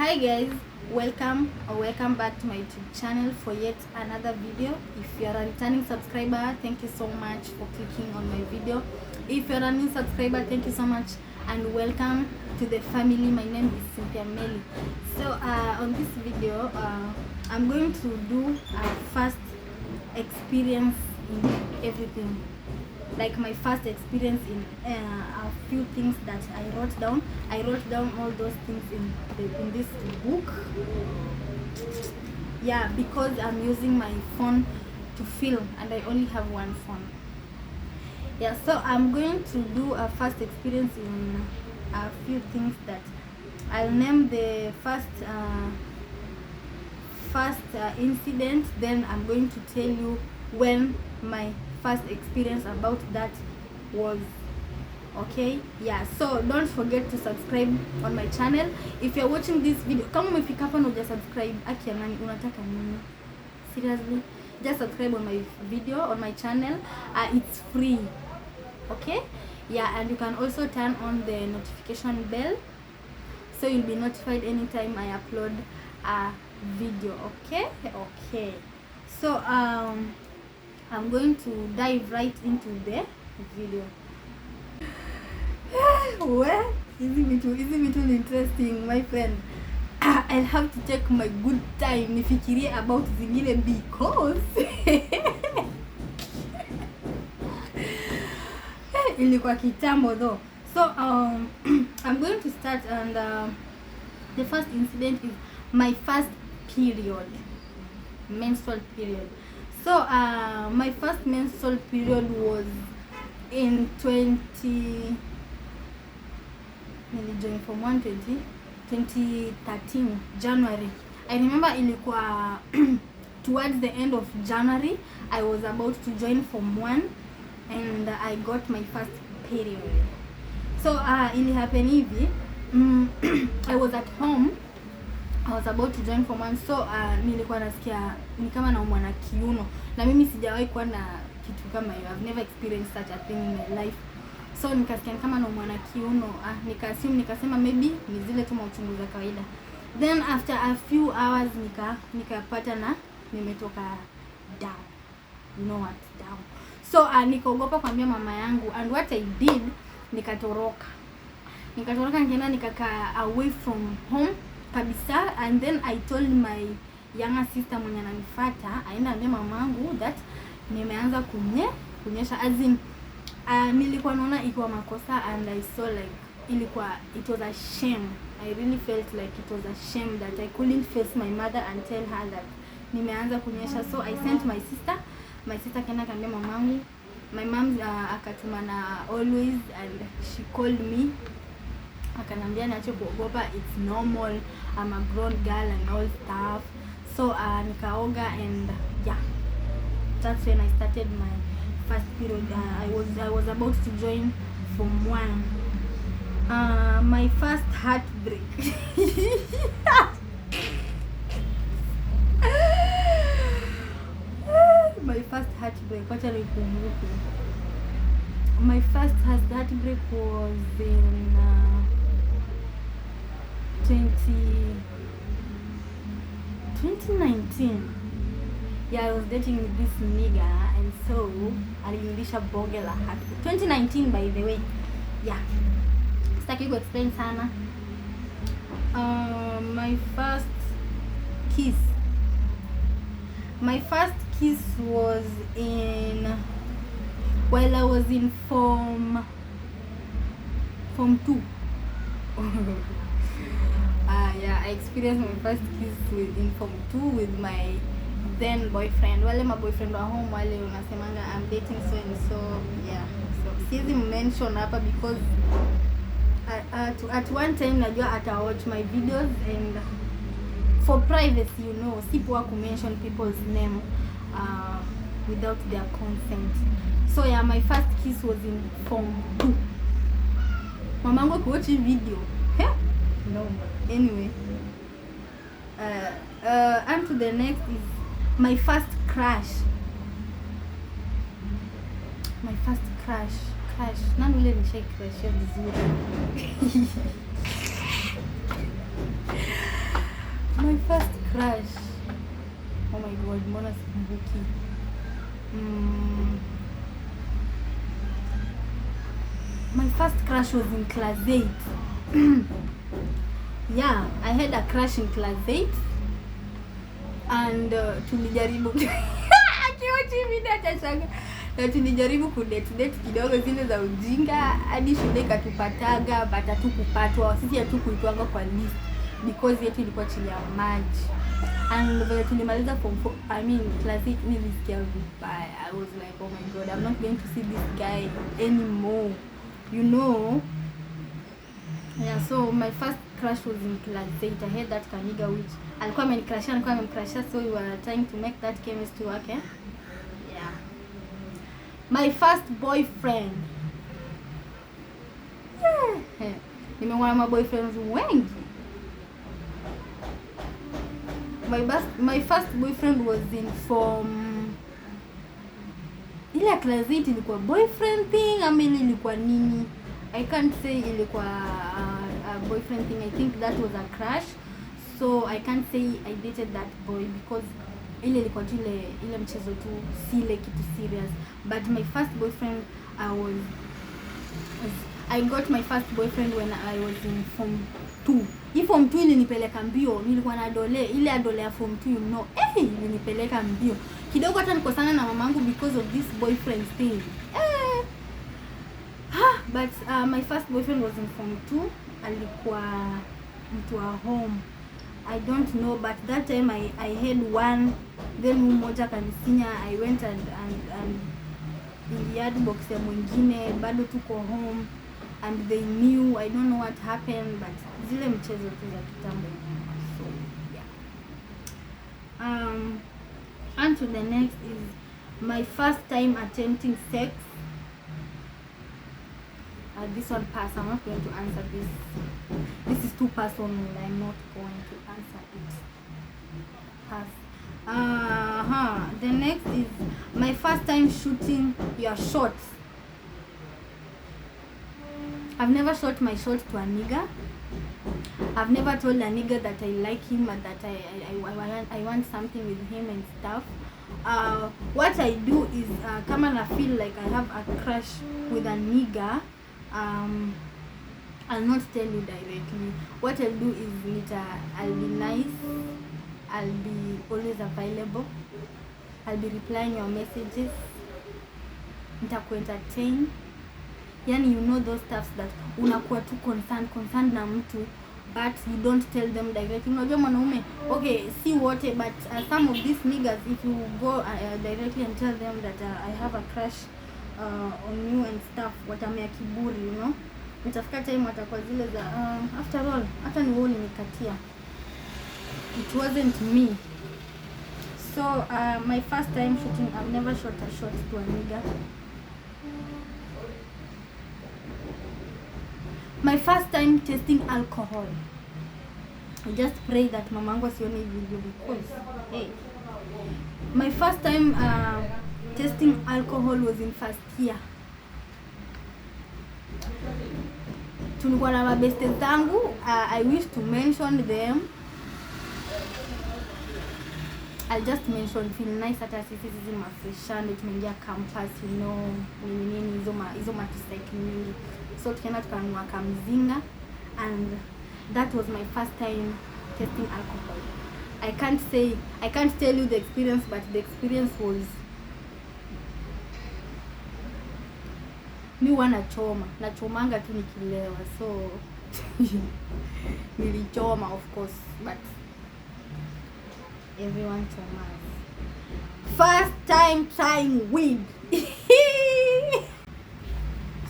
Hi guys, welcome back to my YouTube channel for yet another video. If you are a returning subscriber, thank you so much for clicking on my video. If you are a new subscriber, thank you so much and welcome to the family. My name is Cynthia Meli. So on this video I'm going to do a first experience in everything, like my first experience in a few things that I wrote down. I wrote down all those things in this book. Yeah, because I'm using my phone to film and I only have one phone. Yeah, so I'm going to do a first experience in a few things that I'll name the first incident. Then I'm going to tell you when my first experience about that was. Okay, yeah, so don't forget to subscribe on my channel. If you're watching this video, kama umefika hapa na hujasubscribe, aki ya nani, unataka nini? Seriously, just subscribe on my video, on my channel. It's free. Okay, yeah, and you can also turn on the notification bell so you'll be notified anytime I upload a video. Okay, so I'm going to dive right into the video. Well, hizi vitu ni interesting my friend. I'll have to take my good time nifikirie about zingine because ilikuwa kitambo though. So I'm going to start, and the first incident is my first period, menstrual period. So my first menstrual period was in 2013 January. I remember ilikuwa towards the end of January. I was about to join Form 1 and I got my first period. So ili happen hivi, I was at home. I was about to join Form 1. So nilikuwa nasikia ni kama naumwa na kiuno, na mimi sijawahi kuwa na kitu kama hiyo. I've never experienced such a thing in my life. So nikasikia kama naumwa na kiuno, nikasema maybe ni zile tu mauchungu za kawaida. Then after a few hours nikapata na nimetoka down. You know what? Down. So nikaogopa kuambia mama yangu, and what I did, nikatoroka nikaenda nikakaa away from home kabisa. And then I told my younger sister mwenye ananifuata aenda ambia mamangu that nimeanza kunyesha, as in nilikuwa naona iko makosa, and I saw like it was a shame. I really felt like it was a shame that I couldn't face my mother and tell her that nimeanza kunyesha. So I sent my sister kaenda kaambia mamangu. My mom akatuma na always, and she called me akanambia niache kuogopa, it's normal, I'm a grown girl and all stuff. So nikaoga, and yeah, that's when I started my first period. I was about to join Form 1. My first heartbreak. My first heartbreak. Wacha nikumbuke. My first heartbreak was in 2019. Yeah, I was dating this nigga, and so alinilisha boge la heartbreak. 2019 by the way. Yeah. Sitaki explain sana. My first kiss. My first kiss was while I was in Form 2. Yeah, I experienced my first kiss in Form 2 with my then boyfriend. Wale my boyfriend wa home wale unasemanga I'm dating so and so. Yeah, so siwezi mention hapa because at one time najua ata watch my videos, and for privacy, you know, si poa ku mention people's name without their consent. So yeah, my first kiss was in Form 2. Mamangu kuwatch video. No. Anyway, and to the next is my first crush. My first crush. Nani ule nishai crush vizuri. sikumbuki. My first crush was in class 8. Yeah, I had a crush in class 8 and tulijaribu na tulijaribu kudate kidogo zile za ujinga hadi shule ikatupataga, but hatukupatwa. Sisi hatukuitwanga kwa list because yetu ilikuwa chini ya maji. And when tulimaliza form 4, I mean class 8, nilisikia vibaya. I was like, oh my god, I'm not going to see this guy anymore, you know. Yeah, so my first crush was in class 8. I had that kaniga which alikuwa amenicrusha, so we were trying to make that chemistry work, eh? Yeah. My first boyfriend. Yeah. Nimeona my boyfriends wengi. My first boyfriend was in form ile class 8. Ilikuwa boyfriend thing, I mean ilikuwa nini? I can't say ilikuwa a boyfriend thing. I think that was a crush. So I can't say I dated that boy because ile ilikuwa ile mchezo tu, si ile kitu serious. But my first boyfriend, I got my first boyfriend when I was in form 2. Hii form 2 ilinipeleka mbio. Nilikuwa na ile adole ya form 2, you know. Ilinipeleka mbio. Kidogo hata nikosana na mamangu because of this boyfriend thing. But my first boyfriend was in form 2. Alikuwa mtu wa home. I don't know, but that time I had one. Then mmoja kanisinya. I went and iliad box ya mwingine, bado tuko home, and they knew. I don't know what happened, but zile mchezo tu za kitambo. So yeah. And to the next is my first time attempting sex. This one pass. I'm not going to answer this. This is too personal. I'm not going to answer it. Pass. The next is my first time shooting your shots. I've never shot my shot to a nigga. I've never told a nigga that I like him or that I want something with him and stuff. What I do is kama na feel like I have a crush with a nigga, I'll not tell you directly. What I'll do is I'll be nice, I'll be always available, I'll be replying your messages, nitakuentertain. Yani, you know those stuffs that unakuwa tu concerned na mtu, but you don't tell them directly. Unajua mwanaume, okay, si wote, but some of these niggas, if you go directly and tell them that I have a crush on you and stuff, watamea kiburi, you know. Itafika time watakuwa zile za after all, hata ni wewe nikatia. It wasn't me. So my first time shooting, I've never shot a shot to a nigga. My first time tasting alcohol. I just pray that mamangu asione video because hey. My first time tasting alcohol was in first year. Tulikuwa na mabeste zangu. I wish to mention them. I'll just mention feel nice hata sisi mafreshani tumeingia campus, you know, nini hizo motorcycle mingi. So tukaenda tukanunua kamzinga, and that was my first time tasting alcohol. I can't tell you the experience, but the experience was mi nachomanga tu nikilewa, so nilichoma of course, but everyone chomas. First time trying weed.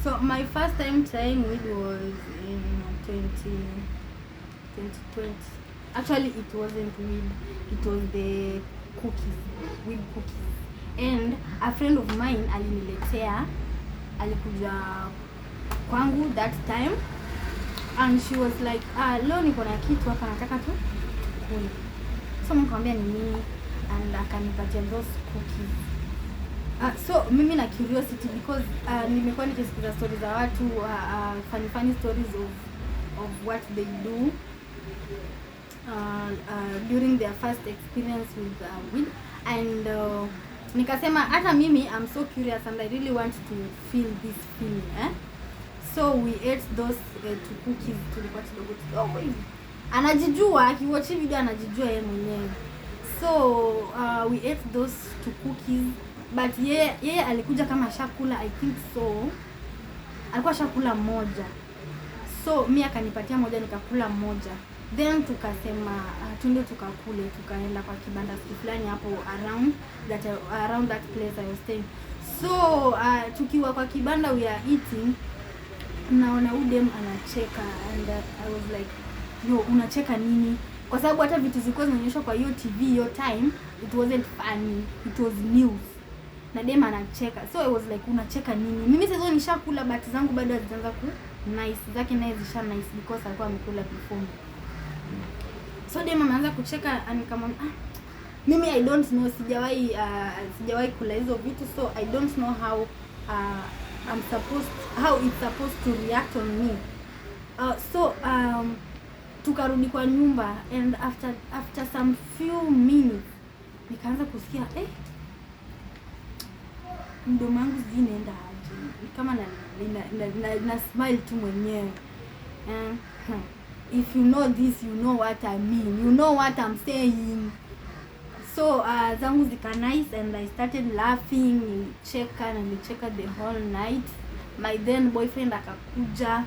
So my first time trying weed was in 2020. Actually, it wasn't weed. It was the weed cookies. And a friend of mine alikuja kwangu that time, and she was like, leo niko na kitu hapa nataka tu kula. So nikamwambia ni nini, and akanipatia those cookies. So mimi na curiosity because nimekuwa nikisikiza stories za watu, funny stories of what they do during their first experience with weed. and nikasema hata mimi I'm so curious and I really want to feel this feeling so we ate those two cookies. Tulikuwa kidogo hivi, anajijua akiwatch video anajijua yeye mwenyewe. So we ate those two cookies, but yeye alikuja kama shakula, I think so alikuwa shakula moja, so mimi akanipatia moja nikakula moja, then tukasema tunde tukakule, tukaenda kwa kibanda fulani hapo around that place I was staying. So tukiwa kwa kibanda we are eating, naona udem anacheka and I was like, yo, unacheka nini? Kwa sababu hata vitu zilikuwa zinaonyeshwa kwa hiyo TV hiyo time, it wasn't funny, it was news. Na dem anacheka. So I was like, unacheka nini? Mimi sasa nishakula, but zangu bado hazianza ku nice. Zake naye zisha nice because alikuwa amekula before. So dem anaanza kucheka and kama mimi I don't know, sijawahi kula hizo vitu, so I don't know how it's supposed to react on me. So tukarudi kwa nyumba and after some few minutes nikaanza kusikia mdomo wangu zinaenda aje, kama na smile tu mwenyewe. If you know this, you know what I mean, you know what I'm saying. So zangu zika nice and I started laughing, nilicheka the whole night. My then boyfriend akakuja,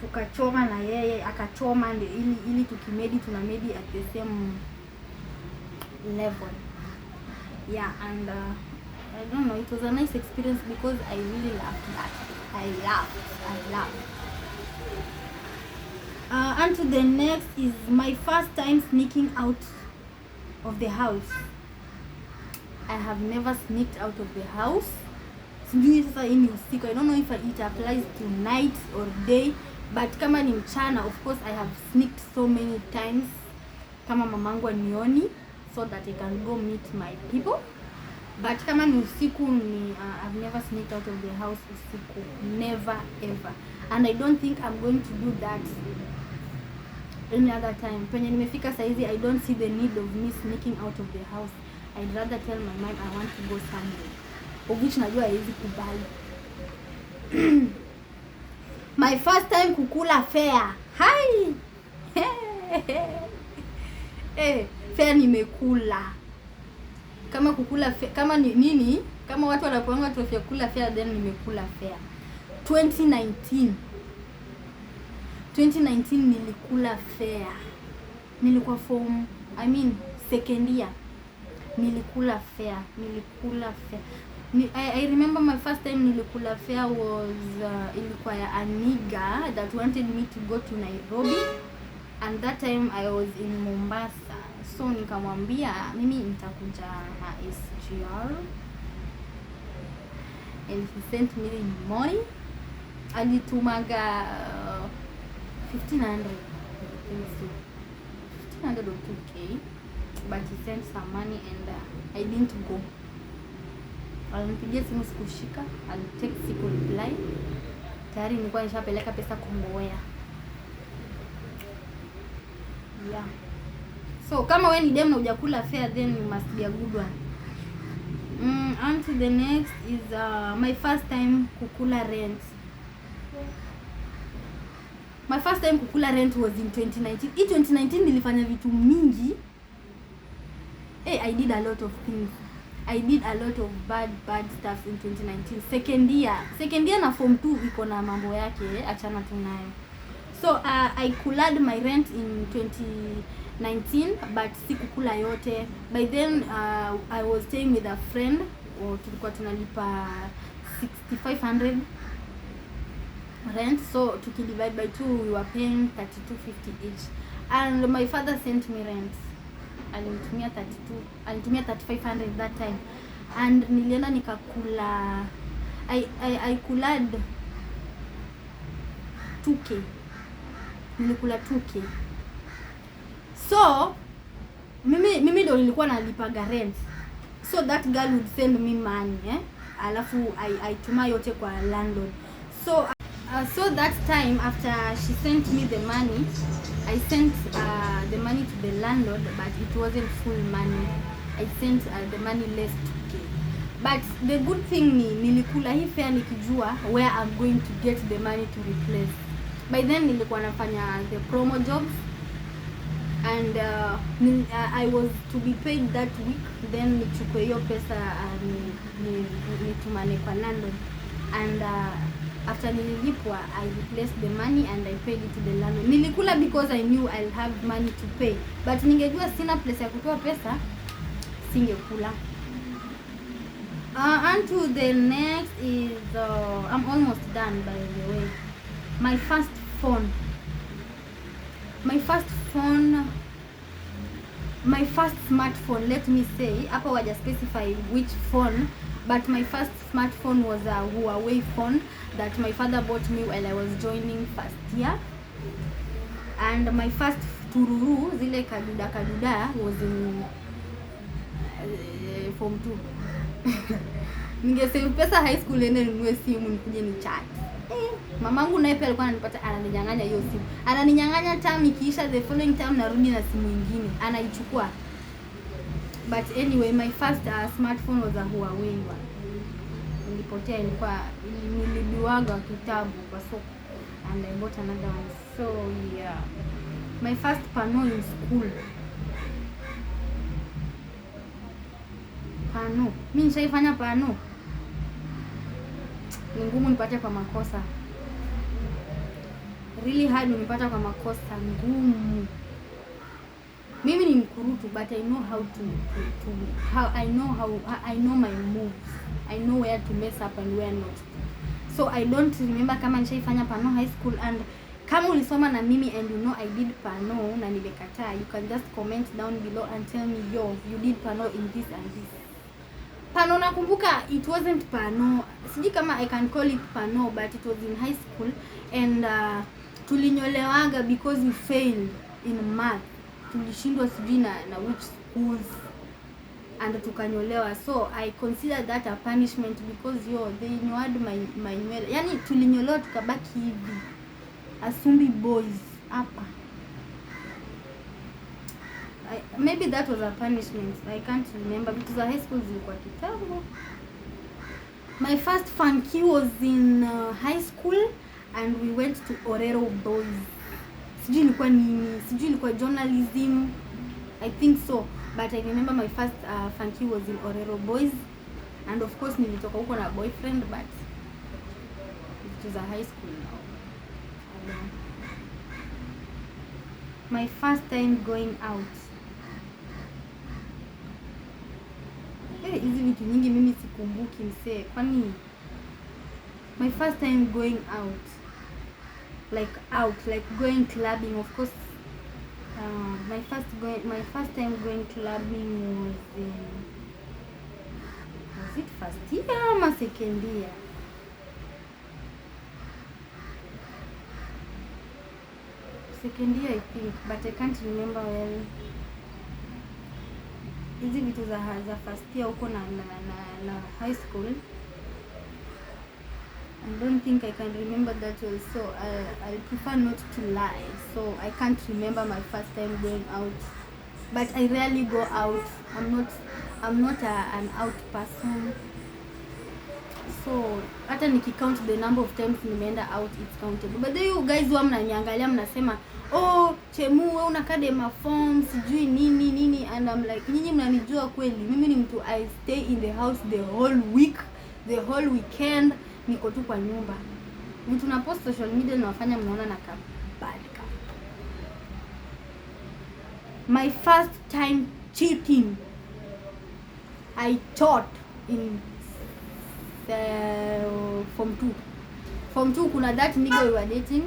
tukachoma na yeye akachoma, ili tukimedi tunamedi at the same level. Yeah, and I don't know, it was a nice experience because I really loved that. I laughed. And to the next is my first time sneaking out of the house. I have never sneaked out of the house. Sijui sasa hii ni usiku. I don't know if it applies to night or day, but kama ni mchana, of course I have sneaked so many times kama mamangu anioni, so that I can go meet my people. But kama ni usiku I've never sneaked out of the house usiku, never ever, and I don't think I'm going to do that any other time. Penye nimefika saizi, I don't see the need of me sneaking out of the house. I'd rather tell my mom I want to go somewhere, of which najua haiwezi kubali. My first time kukula fare. Hi. Fare nimekula. Kama kukula fare, kama nini? Kama watu wanapoanga tofia kula fare, then nimekula fare. 2019 nilikula fare. Nilikuwa second year. Nilikula fare. I remember my first time nilikula fare was ilikuwa ya Aniga that wanted me to go to Nairobi, and that time I was in Mombasa. So nikamwambia mimi nitakuja na SGR, and he sent me money. Alitumaga 1500 or 2k, but he sent some money and I didn't go. Alinipigia simu sikushika, alitext siku reply. Tayari nilikuwa nishapeleka pesa Kongowea. Yeah. So kama wewe ni dem na hujakula fare, then you must be a good one. On to the next is my first time kukula rent. My first time kukula rent was in 2019. In 2019 nilifanya vitu mingi. I did a lot of things. I did a lot of bad stuff in 2019. Second year na form 2 iko na mambo yake, achana tunayo. So I cooled my rent in 2019, but sikukula yote. By then I was staying with a friend, tulikuwa tunalipa 6500 rent, so tukidivide by 2 we were paying 3250 each. And my father sent me rent. Alinitumia 3500 that time, and nilienda nikakula. I cooled 2k. Nilikula 2k. So mimi ndo nilikuwa nalipaga rent, so that girl would send me money alafu I tuma yote kwa landlord. So So that time after she sent me the money, I sent the money to the landlord, but it wasn't full money. I sent the money less 2K. But the good thing ni nilikula hii fare nikijua where I'm going to get the money to replace. By then nilikuwa nafanya the promo jobs, and I was to be paid that week. Then nichukue hiyo pesa nitumane kwa landlord, and after nililipwa I replaced the money and I paid it to the landlord. Nilikula because I knew I'll have money to pay, but ningejua sina place ya kutoa pesa singekula. On to the next is I'm almost done, by the way. My first smartphone, let me say, hapa waja specify which phone, but my first smartphone was a Huawei phone that my father bought me while I was joining first year. And my first tururu, zile kaduda was in form 2. Ningesave pesa high school ende ninunue simu nikuje ni chat. Mamangu naye pia alikuwa ananipata, ananinyang'anya hiyo simu. Ananinyang'anya term ikiisha, the following term narudi na simu nyingine. Anaichukua. But anyway, my first smartphone was a Huawei one. Nilipotea, ilikuwa nilibiwaga kitabu kwa soko, and I bought another one. So yeah, my first pano in school. Pano. Mimi nishaifanya pano. Ni ngumu nipate kwa makosa. Really hard nipata kwa makosa, ngumu. Mimi ni mkurutu, but I know how I know my moves. I know where to mess up and where not. So I don't remember kama nishaifanya pano high school. And kama ulisoma na mimi and you know I did pano na nimekataa, you can just comment down below and tell me, yo, you did pano in this and this. Pano nakumbuka it wasn't pano. Sijui kama I can call it pano, but it was in high school, and tulinyolewaga because we failed in math. Tulishindwa sijui na which schools, and tukanyolewa. So I consider that a punishment because they nyoad my nywele. Yani tulinyolewa tukabaki hivi. Asumbi boys hapa. Maybe that was a punishment. I can't remember because the high school zilikuwa kitambo. My first funky was in high school, and we went to Orero Boys. Sijui ilikuwa nini, sijui ilikuwa journalism, I think so, but I remember my first funky was in Orero Boys, and of course nilitoka huko na boyfriend, but it was a high school now. My first time going out. Hizi vitu nyingi mimi sikumbuki msee. Kwani my first time going out, like going clubbing, of course. My first time going clubbing was it first year or second year? Second year I think, but I can't remember well. Hizi vitu za first year huko na high school, I don't think I can remember that well, so I prefer not to lie. So I can't remember my first time going out, but I rarely go out. I'm not an out person. So hata nikicount the number of times nimeenda out, it's countable. But then you guys who mnaniangalia mnasema, oh Chemu wewe unakaa dema form sijui nini, and I'm like, nyinyi mnanijua kweli? Mimi ni mtu, I stay in the house the whole week, the whole weekend, niko tu kwa nyumba. Mtu na post social media na wafanya mnaona na kabadika. My first time cheating, I taught in form 2. Form 2 kuna that nigga we were dating,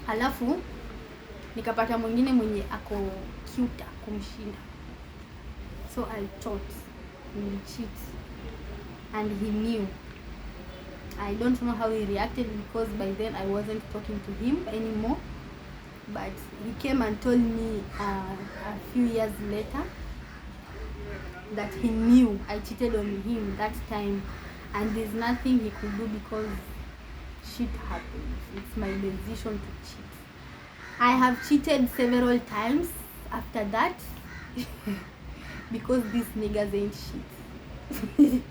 halafu nikapata mwingine mwenye ako cute kumshinda, so I thought he cheat, and he knew. I don't know how he reacted because by then I wasn't talking to him anymore, but he came and told me a few years later that he knew I cheated on him that time, and there's nothing he could do because shit happens. It's my decision to cheat. I have cheated several times after that because these niggas ain't shit.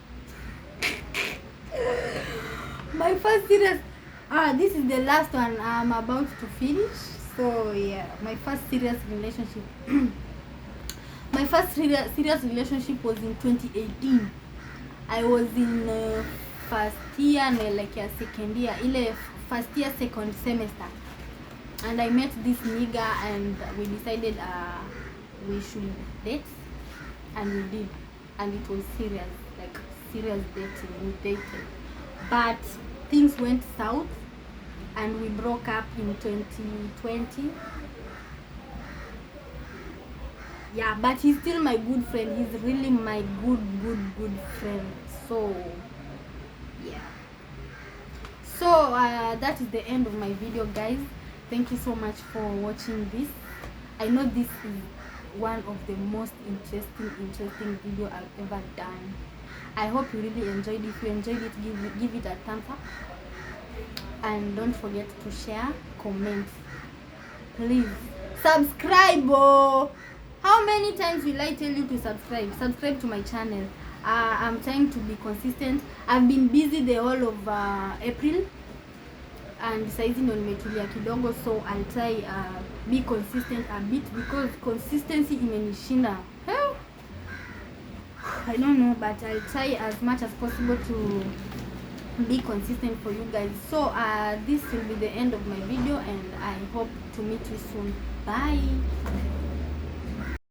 My first serious, this is the last one I'm about to finish. So yeah, my first serious relationship. My first serious relationship was in 2018. I was in first year like second year, first year second semester, and I met this nigga and we decided we should date, and we did, and it was serious, like serious dating. We dated, but things went south and we broke up in 2020. Yeah, but he's still my good friend. He's really my good friend. So yeah, so that is the end of my video, guys. Thank you so much for watching this. I know this is one of the most interesting video I've ever done. I hope you really enjoyed it. If you enjoyed it, give it a thumbs up, and don't forget to share, comment, please subscribe. How many times will I tell you to subscribe? Subscribe to my channel. I'm trying to be consistent. I've been busy the whole of April, and saizi ndo nimetulia kidogo, so I'll try be consistent a bit, because consistency imenishinda. I don't know, but I'll try as much as possible to be consistent for you guys. So this will be the end of my video, and I hope to meet you soon. Bye.